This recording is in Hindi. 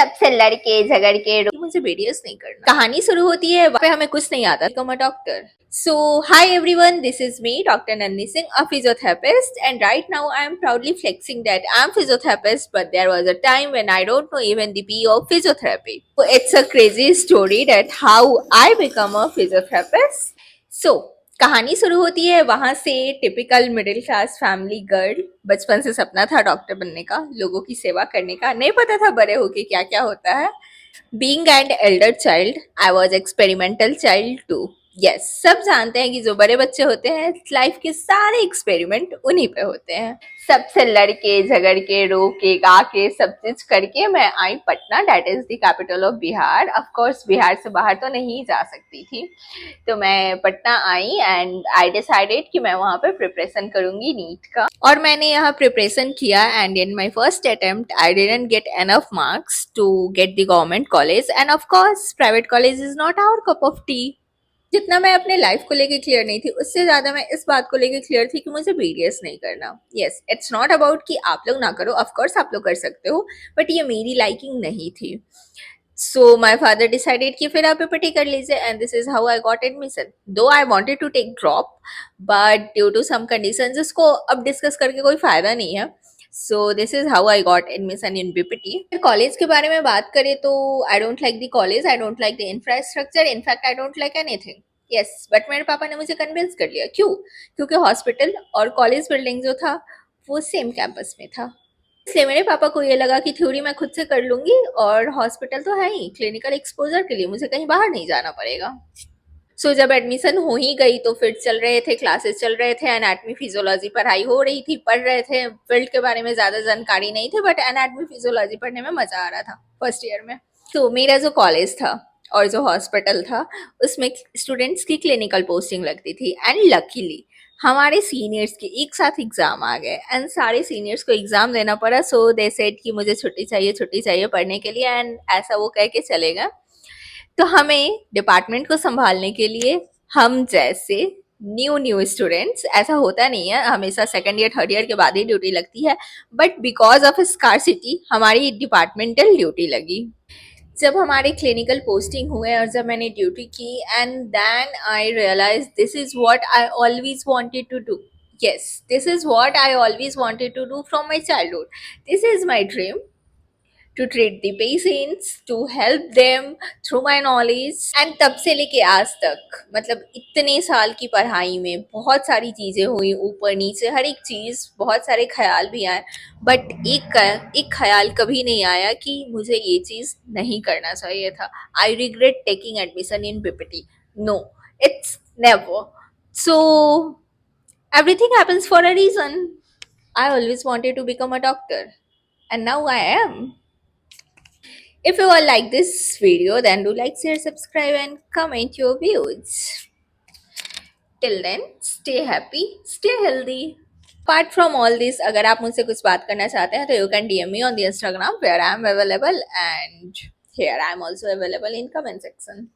सबसे लड़के झगड़ के मुझे वीडियोस नहीं करना। कहानी शुरू होती है, वहाँ पे हमें कुछ नहीं आता, become a doctor. So, hi everyone, this is me, Dr. Nandini Singh, a physiotherapist, and right now I am proudly flexing that I am physiotherapist, but there was a time when I don't know even the P of physiotherapy. So, it's a crazy story that how I become a physiotherapist. So, कहानी शुरू होती है वहां से। Typical middle class family girl, बचपन से सपना था डॉक्टर बनने का, लोगों की सेवा करने का, नहीं पता था बड़े होके क्या क्या होता है। Being an elder child, I was experimental child too. Yes, सब जानते हैं कि जो बड़े बच्चे होते हैं लाइफ के सारे एक्सपेरिमेंट उन्हीं पे होते हैं। सबसे लड़के झगड़ के रो के गा के सब चीज करके मैं आई Patna, that is the capital of Bihar. Of course Bihar से बाहर तो नहीं जा सकती थी, तो मैं पटना आई एंड आई डिसाइडेड कि मैं वहां पे प्रिपरेशन करूंगी नीट का। और मैंने यहाँ प्रिपरेशन किया and in my first attempt I didn't get enough marks to get the government college, and of course private college is not our cup of tea. जितना मैं अपने लाइफ को लेके क्लियर नहीं थी, उससे ज्यादा मैं इस बात को लेके क्लियर थी कि मुझे बीडीएस नहीं करना। यस, इट्स नॉट अबाउट कि आप लोग ना करो, ऑफ कोर्स आप लोग कर सकते हो, बट ये मेरी लाइकिंग नहीं थी। So my father decided कि फिर आप PPT कर लीजिए, and this is how I got admission. Though I wanted to take drop, but due to some conditions जिसको अब डिस्कस करके कोई फायदा नहीं है. So this is how I got admission in BPT. College के बारे में बात करें तो I don't like the college, I don't like the infrastructure, in fact I don't like anything. Yes, but मेरे पापा ने मुझे कन्विंस कर लिया। क्यों? क्योंकि हॉस्पिटल और कॉलेज बिल्डिंग जो था वो सेम कैंपस में था, इसलिए मेरे पापा को ये लगा कि थ्योरी मैं खुद से कर लूंगी और हॉस्पिटल तो है ही, क्लिनिकल एक्सपोजर के लिए मुझे कहीं बाहर नहीं जाना पड़ेगा। सो जब एडमिशन हो ही गई तो फिर चल रहे थे, क्लासेस चल रहे थे, एनाटमी फिजियोलॉजी पढ़ाई हो रही थी, पढ़ रहे थे। फील्ड के बारे में ज्यादा जानकारी नहीं थी, बट एनाटमी फिजियोलॉजी पढ़ने में मजा आ रहा था फर्स्ट ईयर में। तो मेरा जो कॉलेज था और जो हॉस्पिटल था उसमें स्टूडेंट्स की क्लिनिकल पोस्टिंग लगती थी, एंड लकीली हमारे सीनियर्स के एक साथ एग्जाम आ गए एंड सारे सीनियर्स को एग्जाम देना पड़ा। सो दे सेड कि मुझे छुट्टी चाहिए पढ़ने के लिए, एंड ऐसा वो कह के चले गए। तो हमें डिपार्टमेंट को संभालने के लिए हम जैसे न्यू स्टूडेंट्स, ऐसा होता नहीं है, हमेशा सेकंड ईयर थर्ड ईयर के बाद ही ड्यूटी लगती है, बट बिकॉज ऑफ स्कार्सिटी हमारी डिपार्टमेंटल ड्यूटी लगी। जब हमारे क्लिनिकल पोस्टिंग हुए और जब मैंने ड्यूटी की, and then I realise this is what I always wanted to do. yes, this is what I always wanted to do from my childhood. This is my dream, to treat the patients, to help them through my knowledge. And तब से लेके आज तक, मतलब इतने साल की पढ़ाई में बहुत सारी चीजें हुई, ऊपर नीचे हर एक चीज, बहुत सारे ख्याल भी आए, बट एक ख्याल कभी नहीं आया कि मुझे ये चीज नहीं करना चाहिए था। I regret taking admission in BPT, no, it's never. So everything happens for a reason. I always wanted to become a doctor, and now I am. If you all like this video, then do like, share, subscribe, and comment your views. Till then, stay happy, stay healthy. Apart from all this, अगर आप मुझसे कुछ बात करना चाहते हैं तो you can DM me on the Instagram where I am available, and here I am also available in comment section.